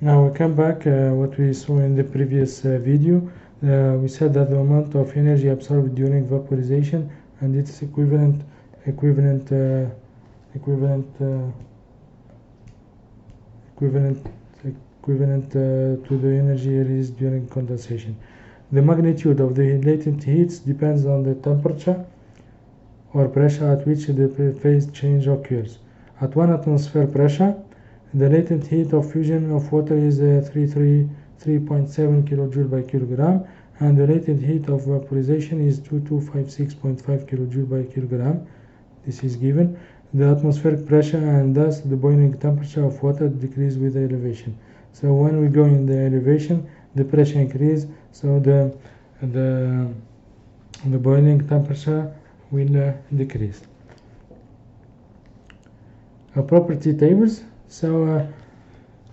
Now we come back what we saw in the previous video. We said that the amount of energy absorbed during vaporization, and it is equivalent to the energy released during condensation. The magnitude of the latent heat depends on the temperature or pressure at which the phase change occurs. At 1 atmosphere pressure, the latent heat of fusion of water is 3.7 kJ by kilogram, and the latent heat of vaporization is 2256.5 kJ by kilogram. This is given. The atmospheric pressure and thus the boiling temperature of water decrease with the elevation. So when we go in the elevation, the pressure increase, so the boiling temperature will decrease. Property tables. So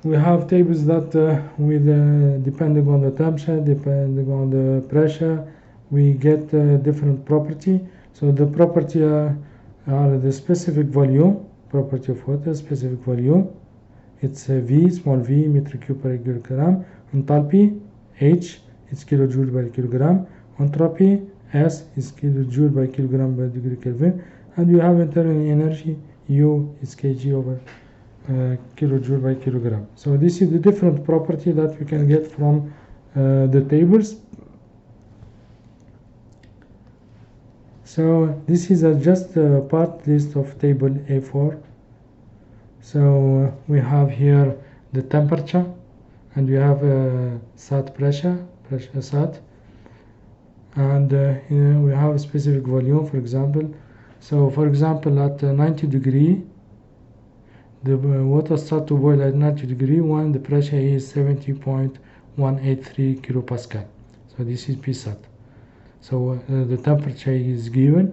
we have tables that depending on the temperature, depending on the pressure, we get different property. So the property are the specific volume, property of water, specific volume. It's V, small v, meter cube per kilogram. Enthalpy, H, is kilojoule per kilogram. Entropy, S, is kilojoule by kilogram per degree Kelvin. And you have internal energy, U, is kg over kilojoule by kilogram. So this is the different property that we can get from the tables. So this is just a part list of table A4. So we have here the temperature, and we have SAT pressure SAT, and here we have a specific volume, for example. So for example, at 90 degree, the water starts to boil at 90 degree when the pressure is 70.183 kilopascal. So this is PSAT. So the temperature is given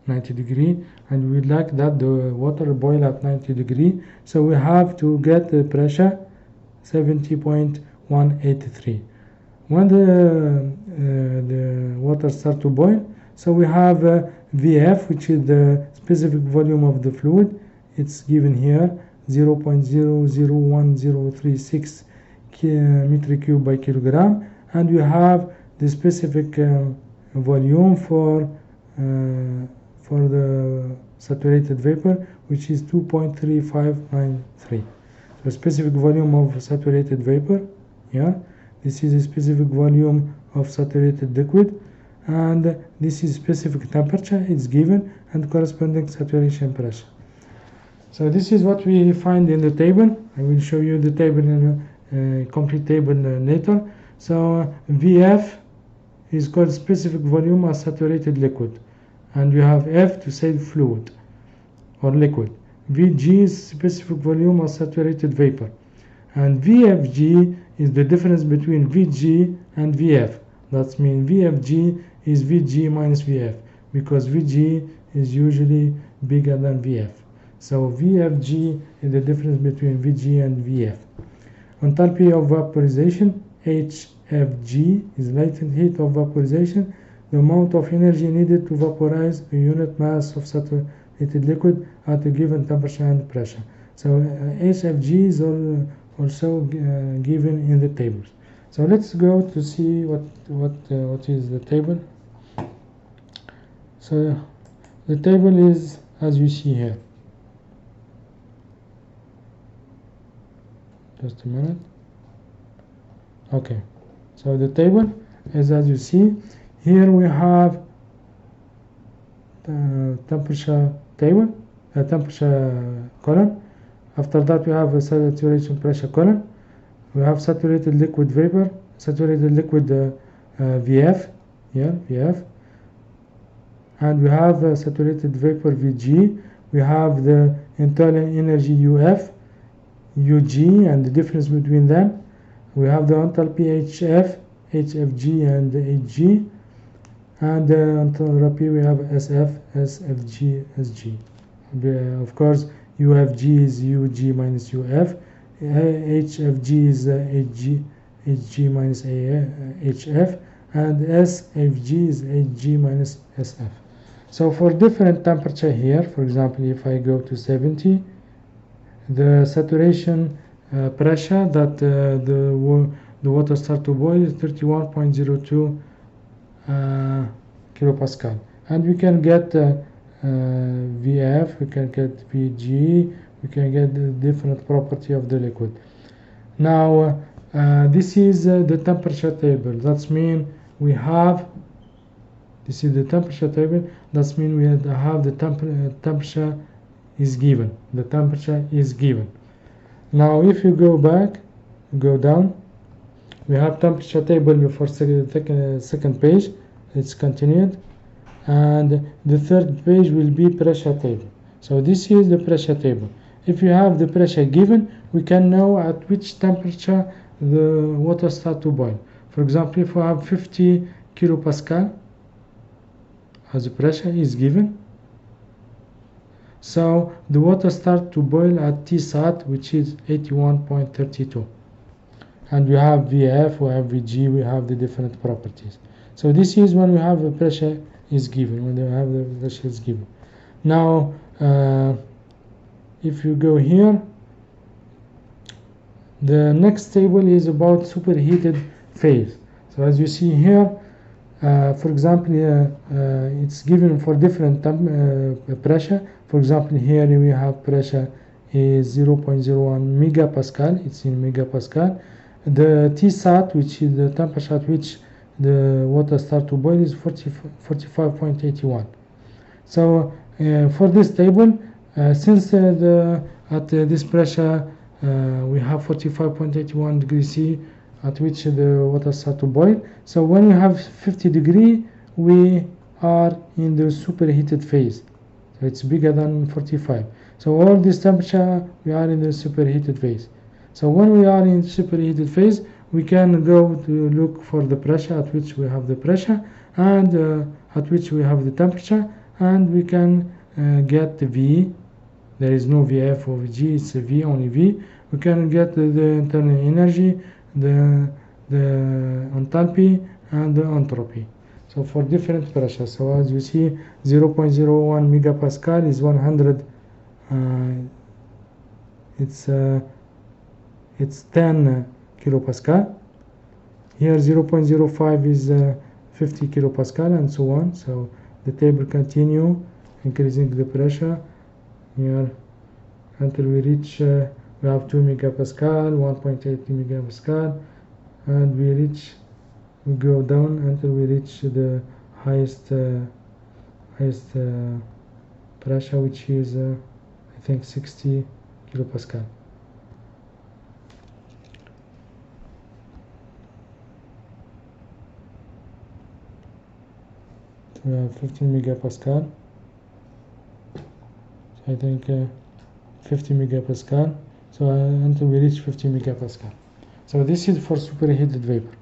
90 degree, and we like that the water boil at 90 degree. So we have to get the pressure 70.183. When the water starts to boil, so we have VF, which is the specific volume of the fluid. It's given here 0.001036 meter cube by kilogram, and we have the specific volume for the saturated vapor, which is 2.3593. So specific volume of saturated vapor, yeah. This is a specific volume of saturated liquid, and this is specific temperature, it's given, and corresponding saturation pressure. So this is what we find in the table. I will show you the table in a complete table later. So VF is called specific volume of saturated liquid, and we have F to say fluid or liquid. VG is specific volume of saturated vapor, and VFG is the difference between VG and VF. That means VFG is VG minus VF, because VG is usually bigger than VF. So VFG is the difference between VG and VF. Enthalpy of vaporization, HFG, is latent heat of vaporization, the amount of energy needed to vaporize a unit mass of saturated liquid at a given temperature and pressure. So HFG is also given in the tables. So let's go to see what is the table. So the table is as you see here. Just a minute. Okay, so the table is as you see. Here we have the temperature table, temperature column. After that we have a saturation pressure column. We have saturated liquid vapor, saturated liquid VF, here VF, and we have saturated vapor VG. We have the internal energy UF, UG, and the difference between them. We have the enthalpy HF, HFG, and HG, and the enthalpy we have SF, SFG, SG. Of course, UFG is UG minus UF, HFG is HG minus HF, and SFG is HG minus SF. So for different temperature here, for example, if I go to 70, the saturation pressure that the water start to boil is 31.02 kilopascal, and we can get VF, we can get VG, we can get the different property of the liquid. Now this is the temperature table. That's mean we have, this is the temperature table. That's mean we have the temperature is given. The temperature is given. Now if you go back, go down, we have temperature table for second page. It's continued, and the third page will be pressure table. So this is the pressure table. If you have the pressure given, we can know at which temperature the water start to boil. For example, if we have 50 kilopascal as the pressure is given, so the water start to boil at Tsat, which is 81.32, and we have VF, we have VG, we have the different properties. So this is when we have the pressure is given, when we have the pressure is given. Now if you go here, the next table is about superheated phase. So as you see here, for example, it's given for different pressure. For example, here we have pressure is 0.01 megapascal. It's in megapascal. The Tsat, which is the temperature at which the water start to boil, is 45.81. So for this table, since at this pressure we have 45.81 degrees C at which the water start to boil, so when we have 50 degree, we are in the superheated phase. So it's bigger than 45. So all this temperature, we are in the superheated phase. So when we are in superheated phase, we can go to look for the pressure at which we have the pressure, and at which we have the temperature, and we can get the V. There is no VF or VG, it's a V, only V. We can get the internal energy, the enthalpy, and the entropy. So for different pressures. So as you see, 0.01 megapascal is 100. It's 10 kilopascal. Here 0.05 is 50 kilopascal, and so on. So the table continue increasing the pressure here until we reach we have 2 megapascal, 1.8 megapascal, and we go down until we reach the highest pressure, which is I think 60 kilopascal. We have 15 megapascal. So I think 50 megapascal. So until we reach 50 megapascal. So this is for superheated vapor.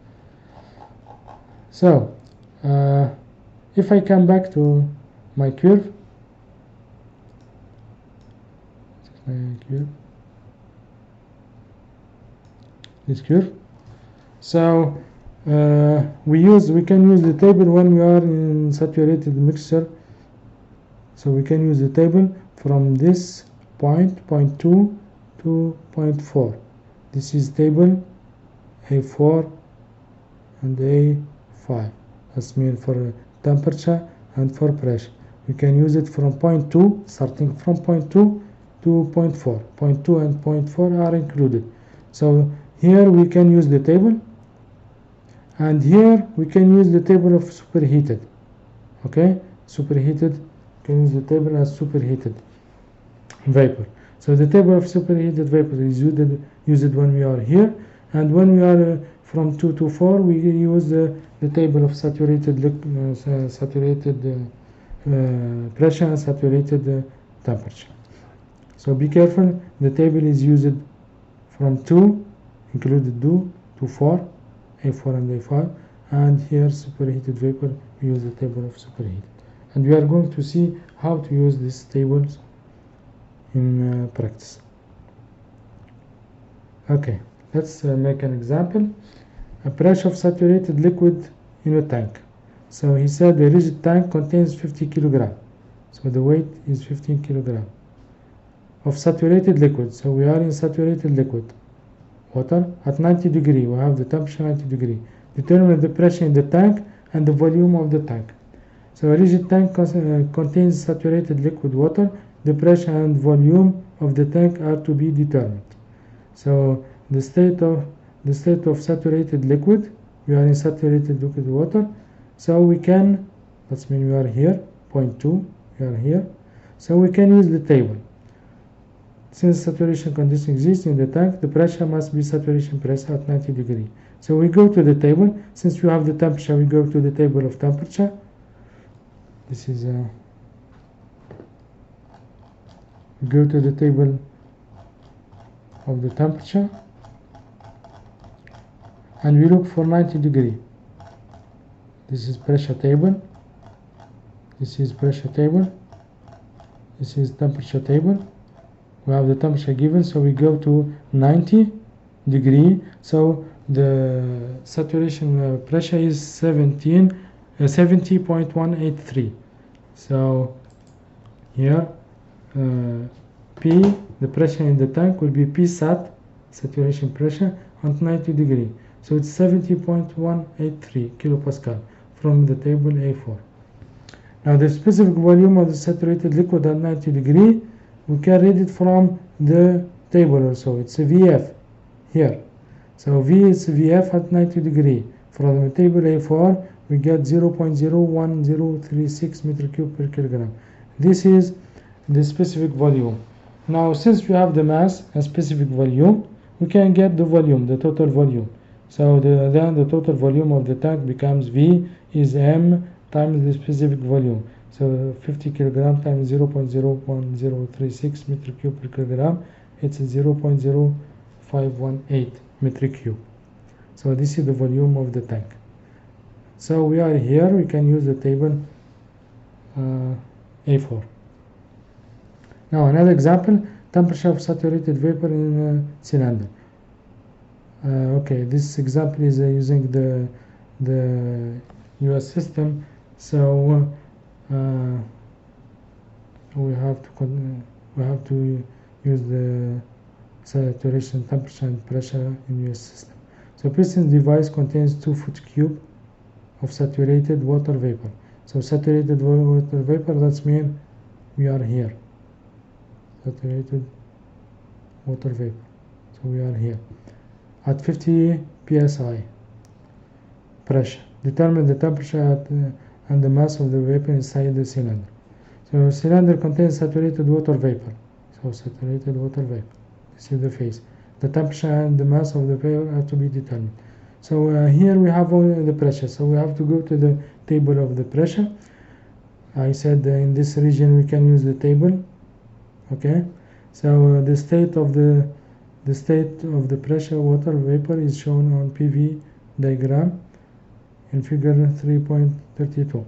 So if I come back to my curve, this curve. So we can use the table when we are in saturated mixture. So we can use the table from this point 2 to point 4. This is table A4 and A5. That's mean for temperature and for pressure. We can use it from point 2, starting from point 2 to point 4. Point 2 and point 4 are included. So here we can use the table, and here we can use the table of superheated. Okay, superheated, can use the table as superheated vapor. So the table of superheated vapor is used when we are here, and when we are from 2 to 4, we use the table of saturated pressure and saturated temperature. So be careful, the table is used from 2, included 2 to 4, A4 and A5, and here superheated vapor, we use the table of superheated. And we are going to see how to use these tables in practice. Okay, let's make an example. A pressure of saturated liquid in a tank. So he said the rigid tank contains 50 kilogram. So the weight is 15 kilogram of saturated liquid. So we are in saturated liquid. water. At 90 degree, we have the temperature 90 degree. Determine the pressure in the tank and the volume of the tank. So a rigid tank contains saturated liquid water. The pressure and volume of the tank are to be determined. So the state of saturated liquid, we are in saturated liquid water. So we can, that's mean we are here, point 2, we are here. So we can use the table. Since saturation condition exists in the tank, the pressure must be saturation pressure at 90 degree. So we go to the table. Since we have the temperature, we go to the table of temperature. This is we go to the table of the temperature and we look for 90 degree. This is pressure table. This is pressure table. This is temperature table. We have the temperature given, so we go to 90 degree. So the saturation pressure is 70.183. So here P, the pressure in the tank, will be P sat, saturation pressure, at 90 degree. So it's 70.183 kilopascal from the table A4. Now the specific volume of the saturated liquid at 90 degree, we can read it from the table also. It's a VF here. So V is VF at 90 degree. From the table A4, we get 0.01036 meter cube per kilogram. This is the specific volume. Now, since we have the mass and specific volume, we can get the volume, the total volume. So then the total volume of the tank becomes V is M times the specific volume. So 50 kilogram times 0.01036 meter cube per kilogram, it's 0.0518 metric cube. So this is the volume of the tank. So we are here, we can use the table A4. Now another example, temperature of saturated vapor in a cylinder. Okay, this example is using the US system. So we have to use the saturation temperature and pressure in US system. So piston device contains 2 foot cube of saturated water vapor. So saturated water vapor, that's mean we are here. Saturated water vapor. So we are here at 50 psi pressure. Determine the temperature and the mass of the vapor inside the cylinder. So cylinder contains saturated water vapor. So saturated water vapor. This is the phase. The temperature and the mass of the vapor have to be determined. So here we have only the pressure. So we have to go to the table of the pressure. I said in this region we can use the table. Okay. So the state of the pressure water vapor is shown on PV diagram in figure 3.32.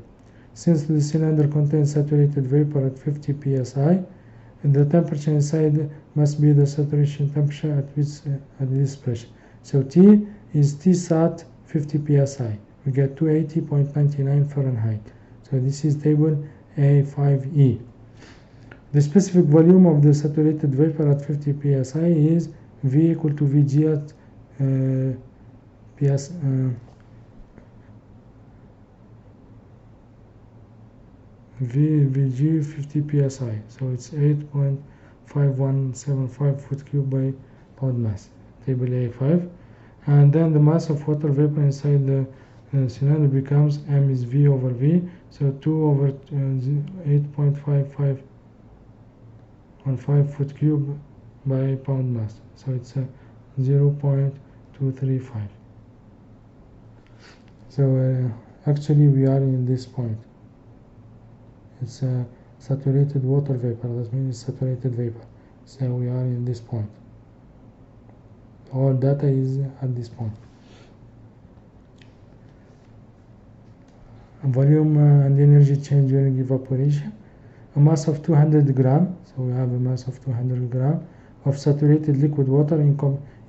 Since the cylinder contains saturated vapor at 50 psi, the temperature inside must be the saturation temperature at this pressure. So T is T sat 50 psi. We get 280.99 Fahrenheit. So this is table A5E. The specific volume of the saturated vapor at 50 psi is V equal to Vg at Vg 50 psi. So it's 8.5175 foot cube by pound mass. Table A5. And then the mass of water vapor inside the cylinder becomes M is V over V. So 2 over 8.5515 foot cube by pound mass. So it's 0.235. So actually we are in this point. It's saturated water vapor. That means it's saturated vapor. So we are in this point. All data is at this point. Volume and energy change during evaporation. A mass of 200 gram. So we have a mass of 200 gram of saturated liquid water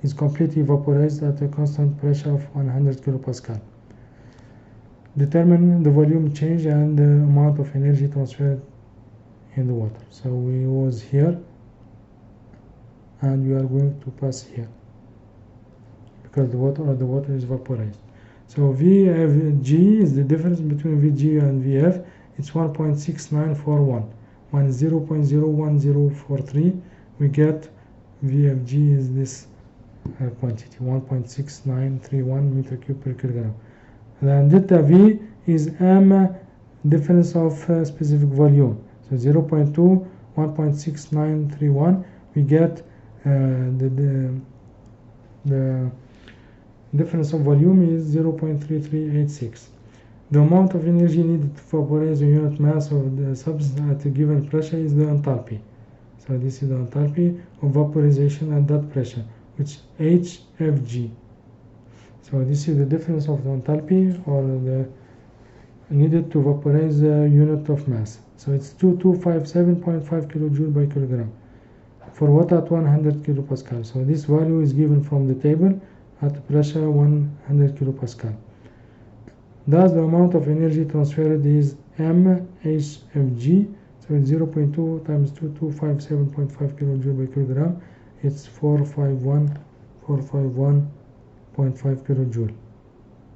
is completely vaporized at a constant pressure of 100 kilopascal. Determine the volume change and the amount of energy transferred in the water. So we was here and we are going to pass here. because the water is vaporized. So VFG is the difference between VG and VF. It's 1.6941. Minus 0.01043. We get VFG is this quantity, 1.6931 meter cube per kilogram. Then delta V is M difference of specific volume. So 0.2, 1.6931. We get the difference of volume is 0.3386. The amount of energy needed to vaporize the unit mass of the substance at a given pressure is the enthalpy. So this is the enthalpy of vaporization at that pressure, which is HFG. So this is the difference of the enthalpy, or the needed to vaporize the unit of mass. So it's 2257.5 kilojoule by kilogram for water at 100 kilopascal. So this value is given from the table at pressure 100 kilopascal. Thus the amount of energy transferred is mHfg. So it's 0.2 times 2257.5 kilojoule by kilogram. It's 451.5 kilojoule.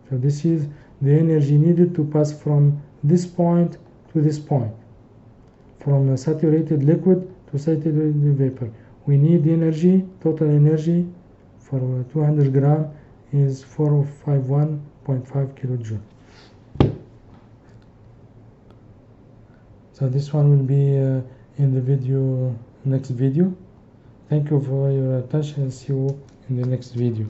So this is the energy needed to pass from this point to this point, from a saturated liquid to saturated vapor. We need energy, total energy for 200 gram is 451.5 kilojoule. So this one will be in the next video. Thank you for your attention, and see you in the next video.